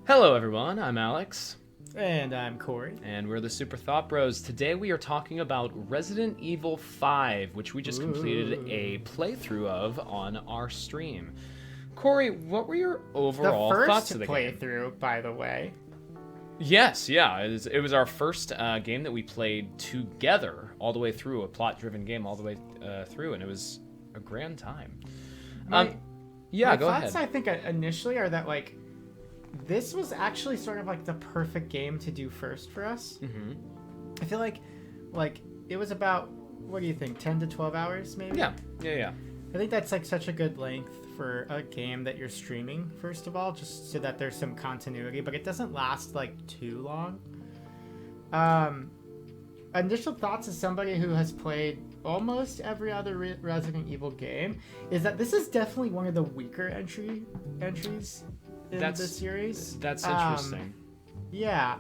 Hello everyone, I'm Alex. And I'm Koray. And we're the Super Thought Bros. Today we are talking about Resident Evil 5, which we just completed a playthrough of on our stream. Koray, what were your overall thoughts of the game? The first playthrough, by the way. Yes, yeah. It was our first game that we played together all the way through, a plot-driven game all the way through, and it was a grand time. Go ahead. My thoughts, I think, initially are that, like, this was actually sort of like the perfect game to do first for us. Mm-hmm. I feel like it was about, what do you think, 10 to 12 hours maybe? Yeah. I think that's like such a good length for a game that you're streaming, first of all, just so that there's some continuity, but it doesn't last like too long. Initial thoughts as somebody who has played almost every other Resident Evil game is that this is definitely one of the weaker entries in the series. That's interesting. Yeah,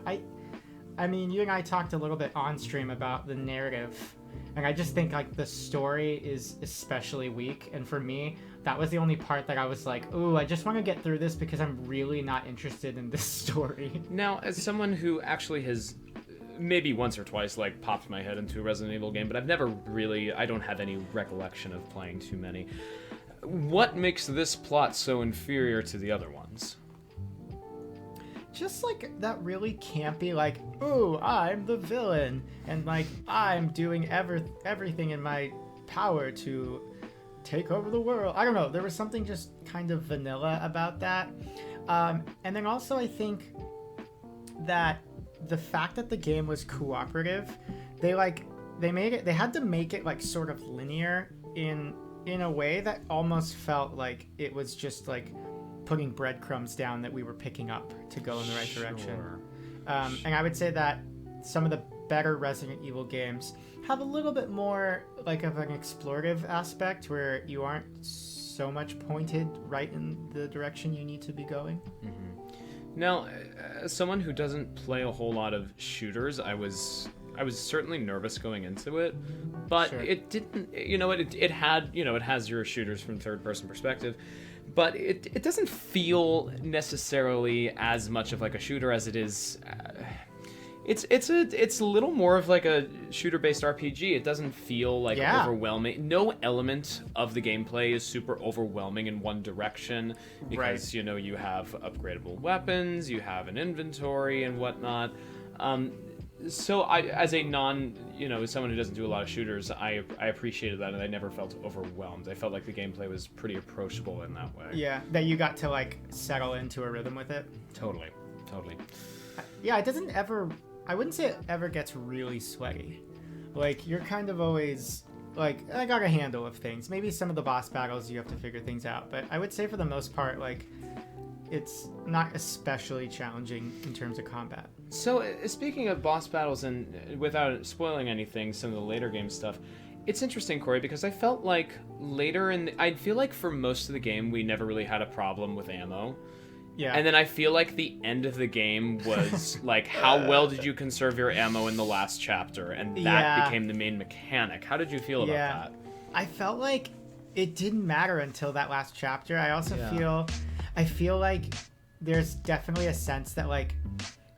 I mean, you and I talked a little bit on stream about the narrative, and I just think like the story is especially weak. And for me, that was the only part that I was like, "Ooh, I just want to get through this because I'm really not interested in this story." Now, as someone who actually has maybe once or twice like popped my head into a Resident Evil game, but I don't have any recollection of playing too many. What makes this plot so inferior to the other ones? Just like that really campy, like, ooh, I'm the villain, and like I'm doing everything in my power to take over the world. I don't know. There was something just kind of vanilla about that. And then also I think that the fact that the game was cooperative, they had to make it like sort of linear in a way that almost felt like it was just like putting breadcrumbs down that we were picking up to go in the right direction. And I would say that some of the better Resident Evil games have a little bit more like of an explorative aspect where you aren't so much pointed right in the direction you need to be going. Mm-hmm. Now, as someone who doesn't play a whole lot of shooters, I was certainly nervous going into it, but sure. It didn't, it has your shooters from third-person perspective, but it doesn't feel necessarily as much of like a shooter as it is. It's a little more of like a shooter-based RPG. It doesn't feel like overwhelming. No element of the gameplay is super overwhelming in one direction because you have upgradable weapons, you have an inventory and whatnot. So as someone who doesn't do a lot of shooters, I appreciated that, and I never felt overwhelmed. I felt like the gameplay was pretty approachable in that way. Yeah, that you got to like settle into a rhythm with it. Totally. Yeah, it doesn't ever. I wouldn't say it ever gets really sweaty. Like you're kind of always like, I got a handle of things. Maybe some of the boss battles you have to figure things out, but I would say for the most part, like, it's not especially challenging in terms of combat. So, speaking of boss battles, and without spoiling anything, some of the later game stuff, it's interesting, Koray, because I felt like I feel like for most of the game, we never really had a problem with ammo. Yeah. And then I feel like the end of the game was like, how well did you conserve your ammo in the last chapter? And that became the main mechanic. How did you feel about that? I felt like it didn't matter until that last chapter. I also feel like there's definitely a sense that like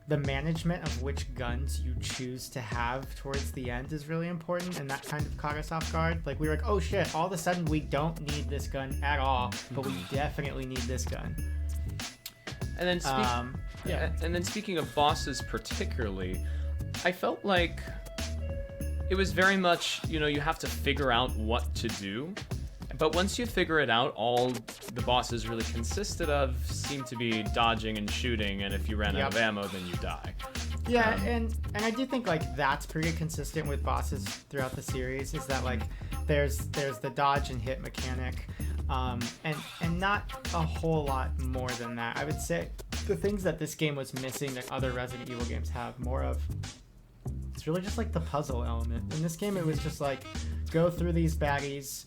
the management of which guns you choose to have towards the end is really important, and that kind of caught us off guard. Like we were like, oh shit, all of a sudden we don't need this gun at all, but we definitely need this gun. And then speaking of bosses particularly, I felt like it was very much, you have to figure out what to do. But once you figure it out, all the bosses really consisted of seemed to be dodging and shooting, and if you ran out of ammo, then you die. Yeah, and I do think like that's pretty consistent with bosses throughout the series, is that like there's the dodge and hit mechanic, and not a whole lot more than that. I would say the things that this game was missing that other Resident Evil games have more of, it's really just like the puzzle element. In this game, it was just like, go through these baddies.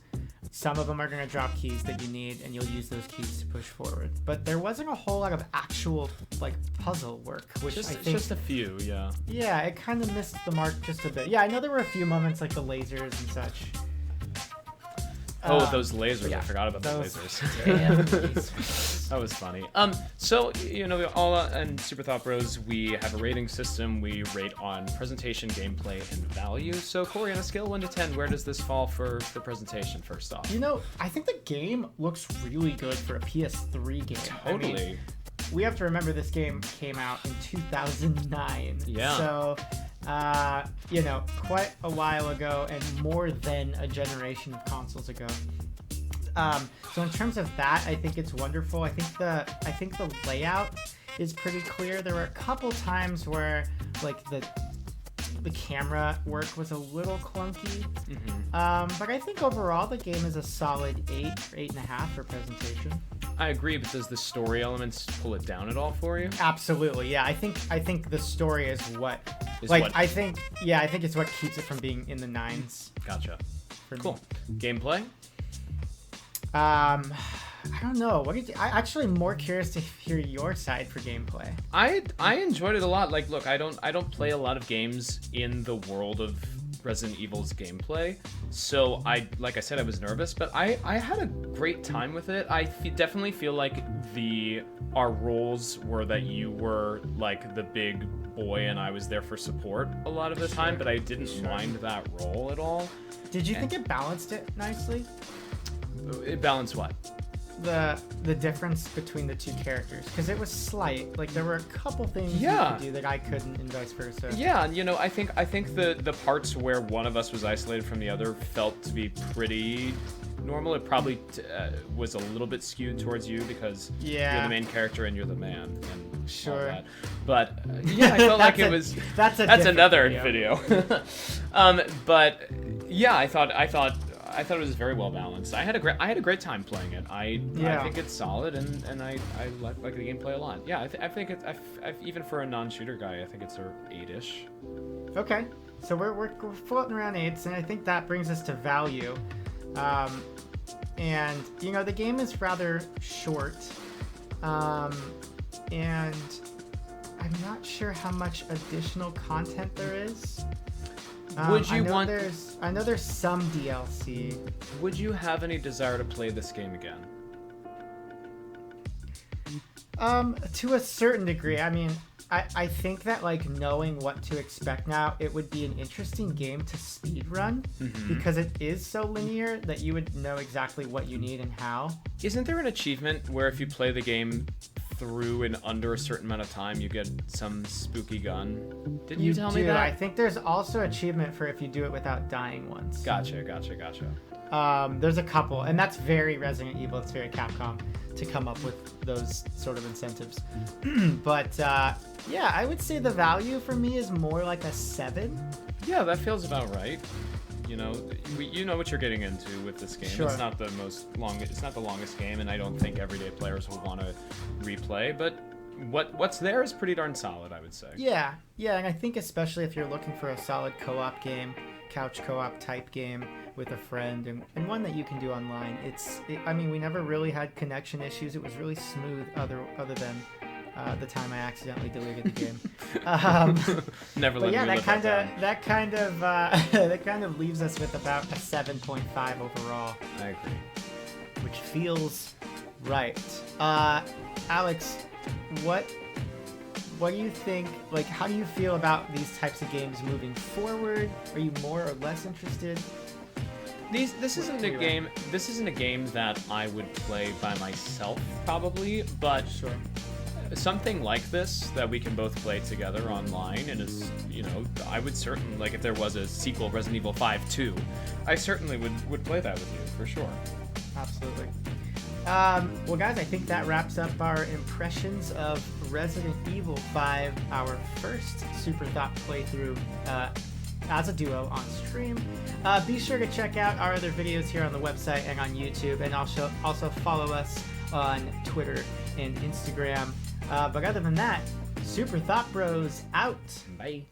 Some of them are going to drop keys that you need, and you'll use those keys to push forward. But there wasn't a whole lot of actual like puzzle work, which I think just a few, yeah. Yeah, it kind of missed the mark just a bit. Yeah, I know there were a few moments like the lasers and such. Oh, those lasers! Yeah, I forgot about the those lasers. damn lasers. That was funny. So all in Super Thought Bros, we have a rating system. We rate on presentation, gameplay, and value. So Koray, on a scale of 1 to 10, where does this fall for the presentation? First off, I think the game looks really good for a PS3 game. Totally. I mean, we have to remember this game came out in 2009. Yeah. So, quite a while ago and more than a generation of consoles ago. So in terms of that, I think it's wonderful. I think the layout is pretty clear. There were a couple times where like the camera work was a little clunky. But I think overall the game is a solid 8 or 8.5 for presentation. I agree, but does the story elements pull it down at all for you? Absolutely, yeah. I think the story is what I think it's what keeps it from being in the 9s. Gotcha. Cool. Gameplay? I don't know. I'm actually more curious to hear your side for gameplay. I enjoyed it a lot. Like, look, I don't play a lot of games in the world of Resident Evil's gameplay, so like I said, I was nervous, but I had a great time with it. I definitely feel like our roles were that you were like the big boy and I was there for support a lot of the time, but I didn't mind that role at all. Did you think it balanced it nicely? It balanced what? The difference between the two characters, because it was slight. Like there were a couple things you could do that I couldn't, and vice versa. Yeah, I think the parts where one of us was isolated from the other felt to be pretty normal. It probably was a little bit skewed towards you because you're the main character and you're the man and all that. But I felt like it was that's another video. But yeah, I thought it was very well balanced. I had a great time playing it. I think it's solid, and I like the gameplay a lot. Yeah, I think it's even for a non-shooter guy, I think it's a 8-ish. Okay, so we're floating around 8s, and I think that brings us to value. And the game is rather short, and I'm not sure how much additional content there is. Would you I know there's some DLC. Would you have any desire to play this game again? To a certain degree. I mean, I think that like knowing what to expect now, it would be an interesting game to speedrun because it is so linear that you would know exactly what you need and how. Isn't there an achievement where if you play the game through in under a certain amount of time, you get some spooky gun? Didn't you tell me that? I think there's also achievement for if you do it without dying once. Gotcha. There's a couple, and that's very Resident Evil. It's very Capcom to come up with those sort of incentives. But I would say the value for me is more like a 7. Yeah, that feels about right. You know what you're getting into with this game. Sure. It's not the longest game, and I don't think everyday players will want to replay. But what's there is pretty darn solid, I would say. Yeah, and I think especially if you're looking for a solid co-op game, couch co-op type game with a friend, and one that you can do online. I mean, we never really had connection issues. It was really smooth, other than the time I accidentally deleted the game. Never let me live that kind of leaves us with about a 7.5 overall. I agree. Which feels right. Alex, what do you think? Like, how do you feel about these types of games moving forward? Are you more or less interested? This isn't a game that I would play by myself probably, but sure. Something like this that we can both play together online, and is, I would certainly, like, if there was a sequel, Resident Evil 5 2, I certainly would play that with you, for sure. Absolutely. Well, guys, I think that wraps up our impressions of Resident Evil 5, our first Super Thought playthrough as a duo on stream. Be sure to check out our other videos here on the website and on YouTube, and also follow us on Twitter and Instagram. But other than that, Super Thought Bros out. Bye.